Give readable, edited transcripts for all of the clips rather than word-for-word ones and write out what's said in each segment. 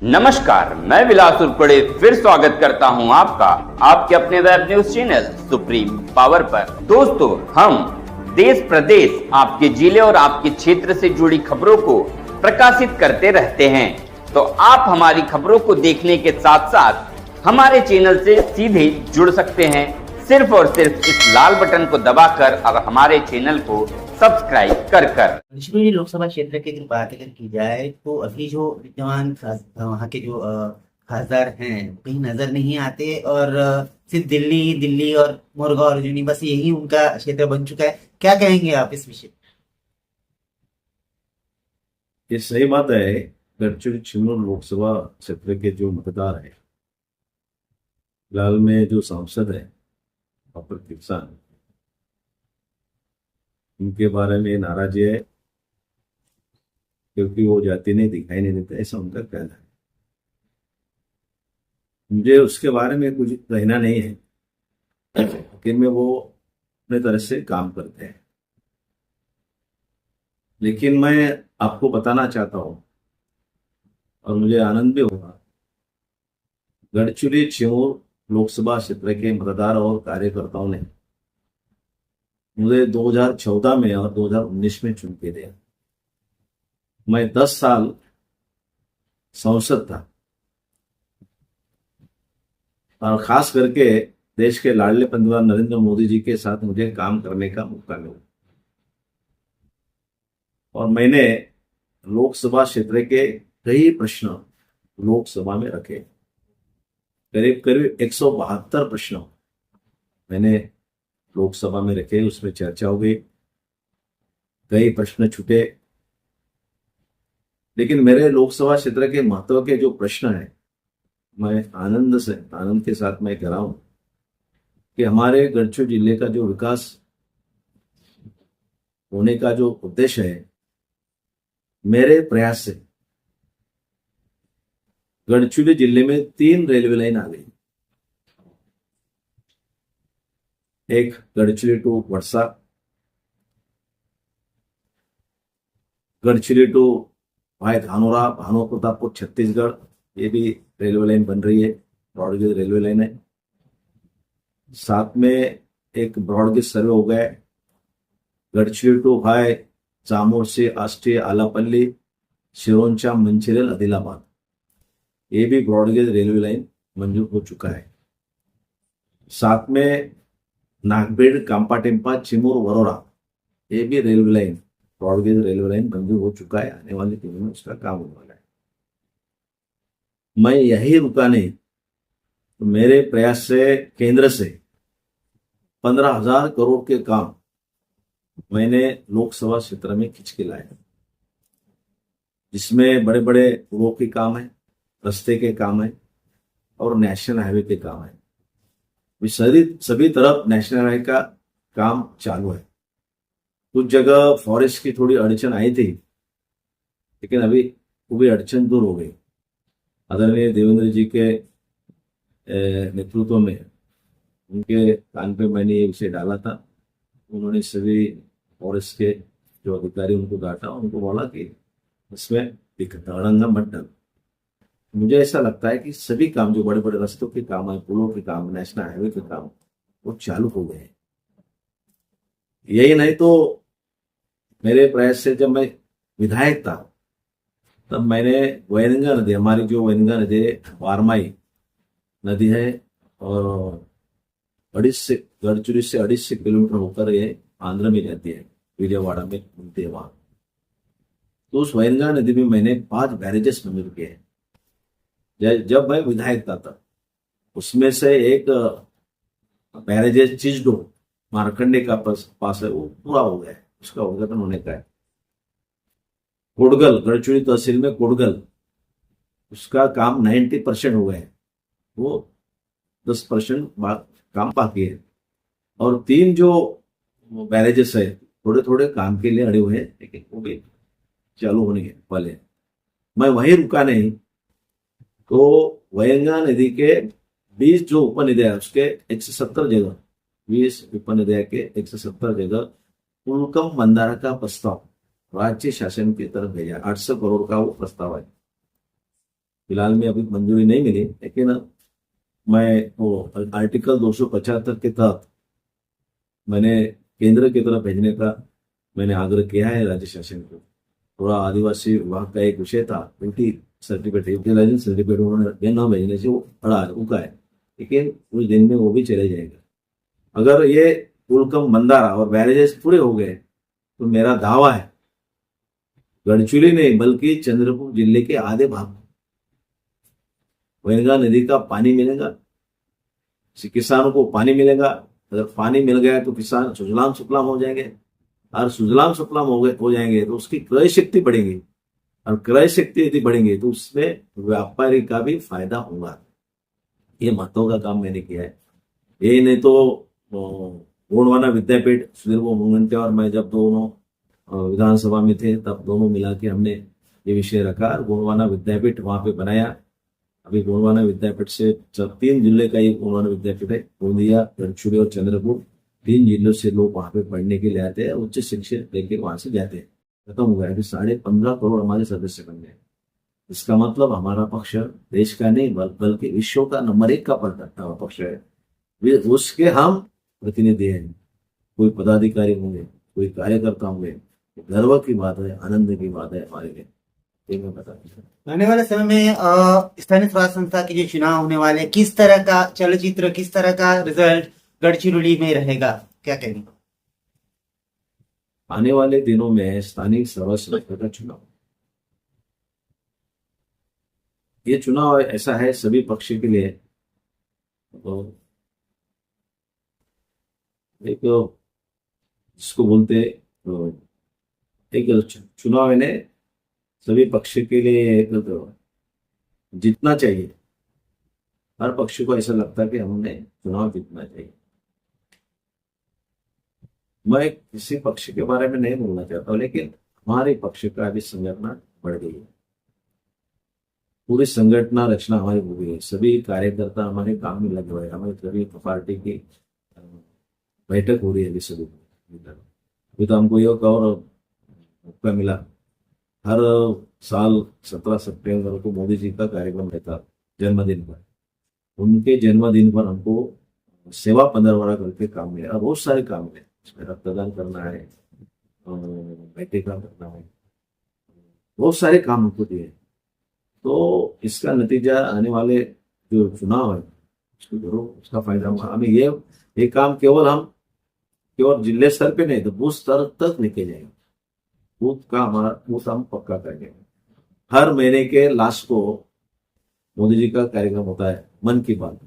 नमस्कार, मैं विलास उर्पड़े फिर स्वागत करता हूं आपका आपके अपने web news channel supreme power पर। दोस्तों, हम देश प्रदेश, आपके जिले और आपके क्षेत्र से जुड़ी खबरों को प्रकाशित करते रहते हैं। तो आप हमारी खबरों को देखने के साथ साथ हमारे चैनल से सीधे जुड़ सकते हैं, सिर्फ और सिर्फ इस लाल बटन को दबाकर और हमारे चैनल को सब्सक्राइब कर। कश्मीरी लोकसभा क्षेत्र की अगर बात की जाए तो अभी जो विद्यमान वहाँ के जो खासदार हैं कहीं नजर नहीं आते और सिर्फ दिल्ली और मुर्गा और जुनी बस यही उनका क्षेत्र बन चुका है। क्या कहेंगे आप इस विषय? ये सही बात है। गढ़चिरौली चिमूर लोकसभा क्षेत्र के जो मतदार हैं, फिलहाल में जो सांसद है डॉक्टर किसान, उनके बारे में नाराजी है क्योंकि वो जाति नहीं दिखाई नहीं देता, ऐसा उनका कहना है। मुझे उसके बारे में कुछ कहना नहीं है, लेकिन में वो अपने तरह से काम करते हैं। लेकिन मैं आपको बताना चाहता हूँ और मुझे आनंद भी होगा, गढ़चिरौली चिमूर लोकसभा क्षेत्र के मतदार और कार्यकर्ताओं ने मुझे 2014 में और 2019 में चुन के दिया। मैं 10 साल सांसद था और खास करके देश के लाडले पंतप्रधान नरेंद्र मोदी जी के साथ मुझे काम करने का मौका मिला और मैंने लोकसभा क्षेत्र के कई प्रश्न लोकसभा में रखे। करीब 172 प्रश्न मैंने लोकसभा में रखे, उसमें चर्चा हो गई, कई प्रश्न छूटे। लेकिन मेरे लोकसभा क्षेत्र के महत्व के जो प्रश्न है, मैं आनंद के साथ मैं कह रहा हूं कि हमारे गढ़चिरौली जिले का जो विकास होने का जो उद्देश्य है, मेरे प्रयास से गढ़चिरौली जिले में 3 रेलवे लाइन आ गई। एक गढ़चिरौली टू वर्षा, गढ़चिरौली टू भाई धानोरा, भानु प्रतापपुर छत्तीसगढ़, ये भी रेलवे लाइन बन रही है, ब्रॉडगेज रेलवे लाइन है। साथ में एक ब्रॉडगेज सर्वे हो गया है, गढ़चिरौली टू भाई जामोर से आष्टी आलापल्ली, सिरोंचा मंचिरेल आदिलाबाद, ये भी ब्रॉडगेज रेलवे लाइन मंजूर हो चुका है। साथ में नागबेड़ कांपाटेम्पा चिमूर वरोरा, ये भी railway line broad gauge railway line मंजूर हो चुका है। आने वाले दिनों में उसका काम होने वाला है। मैं यही रुका नहीं, तो मेरे प्रयास से केंद्र से 15,000 करोड़ के काम मैंने लोकसभा क्षेत्र में खींच के लाया, जिसमें बड़े बड़े पुलों के काम है, रास्ते के काम है और नेशनल हाईवे के काम है। सभी तरफ नेशनल हाईवे का काम चालू है। कुछ जगह फॉरेस्ट की थोड़ी अड़चन आई थी, लेकिन अभी वो भी अड़चन दूर हो गई। आदरणीय देवेंद्र जी के नेतृत्व में उनके कान पे मैंने ये विषय डाला था। उन्होंने सभी फॉरेस्ट के जो अधिकारी उनको डांटा, उनको बोला कि इसमें अड़ंगा मत डालो। मुझे ऐसा लगता है कि सभी काम, जो बड़े बड़े रास्तों के काम है, पुलों के काम, नेशनल हाईवे के काम, वो चालू हो गए हैं। यही नहीं तो मेरे प्रयास से जब मैं विधायक था, तब मैंने वैनगंगा नदी, हमारी जो वैनगंगा नदी वारमाई नदी है और गढ़चिरौली से 250 किलोमीटर होकर ये आंध्र में जाती है, विजयवाड़ा में घूमती है वहां। तो उस वैनगंगा नदी में मैंने 5 बैरेजेस मंजूर किए हैं जब मैं विधायक था। उसमें से एक बैरेजेस चिजडो मारकंडे का पास है, वो पूरा हो गया है, उसका उद्घाटन होने का है। कोडगल, गढ़चिरौली तहसील में कोडगल, उसका काम 90% हो गया है, वो 10% काम बाकी है। और 3 जो बैरेजेस है थोड़े थोड़े काम के लिए अड़े हुए हैं, लेकिन वो भी चालू होने वाले। मैं वहीं रुका नहीं, तो वैनगंगा नदी के 20 जो उपनदियां है उसके 170 जगह, 20 उपनदियां के 170 जगह पुलकम बंधारा का प्रस्ताव राज्य शासन की तरफ भेजा। 800 करोड़ का वो प्रस्ताव है। फिलहाल में अभी मंजूरी नहीं मिली, लेकिन मैं वो आर्टिकल 275 के तहत मैंने केंद्र की तरफ भेजने का मैंने आग्रह किया है राज्य शासन को। थोड़ा आदिवासी विभाग का एक विषय था, उनकी सर्टिफिकेट यूटिलाइजेशन सर्टिफिकेट उन्होंने न भेजने से वो अड़ा रुका है, लेकिन कुछ दिन में वो भी चले जाएगा। अगर ये पुलकम बंदारा और बैरेजेस पूरे हो गए तो मेरा दावा है गढ़चिरौली नहीं बल्कि चंद्रपुर जिले के आधे भाग वैनगंगा नदी का पानी मिलेगा, किसानों को पानी मिलेगा। अगर पानी मिल गया तो किसान सुजलाम सुफलाम हो जाएंगे, और सुजलाम सुफलाम हो जाएंगे तो उसकी क्रय शक्ति बढ़ेगी, और क्रय शक्ति यदि बढ़ेंगे तो उसमें व्यापारी का भी फायदा होगा। ये महत्व का काम मैंने किया है। ये नहीं तो गोंडवाना विद्यापीठ सुधीर मुनगंटी और मैं जब दोनों विधानसभा में थे तब दोनों मिला के हमने ये विषय रखा, गोंडवाना विद्यापीठ वहां पे बनाया। अभी गोंडवाना विद्यापीठ से 3 जिले का ये गोंडवाना विद्यापीठ है, गोंदिया, गढ़चिरौली और चंद्रपुर, 3 जिलों से लोग वहां पे पढ़ने के लिए आते हैं, उच्च शिक्षा लेके वहां से जाते हैं। खत्म हो गया, अभी 15.5 करोड़ हमारे सदस्य बन गए। इसका मतलब हमारा पक्ष देश का नहीं बल्कि विश्व का नंबर 1 का पक्ष है। उसके हम प्रतिनिधि हैं। कोई पदाधिकारी होंगे, कोई कार्यकर्ता होंगे, गर्व की बात है, आनंद की बात है हमारे लिए, ये मैं बता दूं। आने वाले समय में स्थानीय स्वराज संस्था के जो चुनाव होने वाले, किस तरह का चलचित्र, किस तरह का रिजल्ट गढ़चिरौली में रहेगा, क्या कहेंगे? आने वाले दिनों में स्थानीय स्वराज संस्था का चुनाव, ये चुनाव ऐसा है सभी पक्ष के लिए, तो एक जिसको बोलते एक चुनाव है ने सभी पक्ष के लिए एक जीतना चाहिए। हर पक्ष को ऐसा लगता है कि हमने चुनाव जीतना चाहिए। मैं किसी पक्ष के बारे में नहीं बोलना चाहता हूँ, लेकिन हमारे पक्ष का भी संगठन बढ़ गई है। पूरी संगठना रचना हमारी हो गई है। सभी कार्यकर्ता हमारे काम में लगे हुए हैं। हमारी सभी पार्टी की बैठक हो रही है अभी सभी। अभी तो हमको ये और मौका मिला, हर साल 17 सितंबर को मोदी जी का कार्यक्रम रहता जन्मदिन पर, उनके जन्मदिन पर हमको सेवा पंद्रवड़ा करके काम मिला। बहुत सारे काम मिले, इसमें रक्तदान करना है, बैठक करना है, बहुत सारे काम हमको दिए। तो इसका नतीजा आने वाले जो चुनाव है उसको जरूर उसका फायदा होगा। हमें ये काम केवल जिले स्तर पे नहीं तो बूथ स्तर तक लेके जाएंगे। बूथ का हमारा बूथ हम पक्का करेंगे। हर महीने के लास्ट को मोदी जी का कार्यक्रम होता है मन की बात।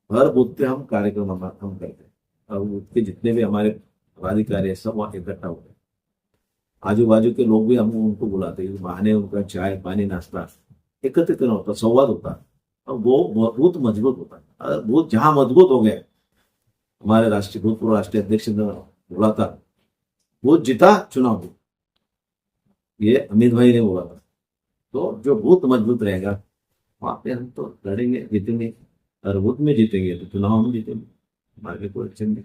हर बूथ पे हम कार्यक्रम हम करते हैं, और बूथ के जितने भी हमारे पदाधिकारी है सब वहाँ इकट्ठा होते हैं। आजू बाजू के लोग भी हम उनको बुलाते हैं, बहाने उनका चाय पानी नाश्ता एकत्रित होता, संवाद होता, और वो बूथ मजबूत होता है। अगर बूथ जहां मजबूत हो गया, हमारे भूतपूर्व राष्ट्रीय अध्यक्ष ने बोला था वो जीता चुनाव, ये अमित भाई ने बोला था। तो जो बूथ मजबूत रहेगा वहां पे हम तो लड़ेंगे, जीतेंगे, और बूथ में जीतेंगे तो चुनाव में जीतेंगे, हमारे कोई अड़चन नहीं।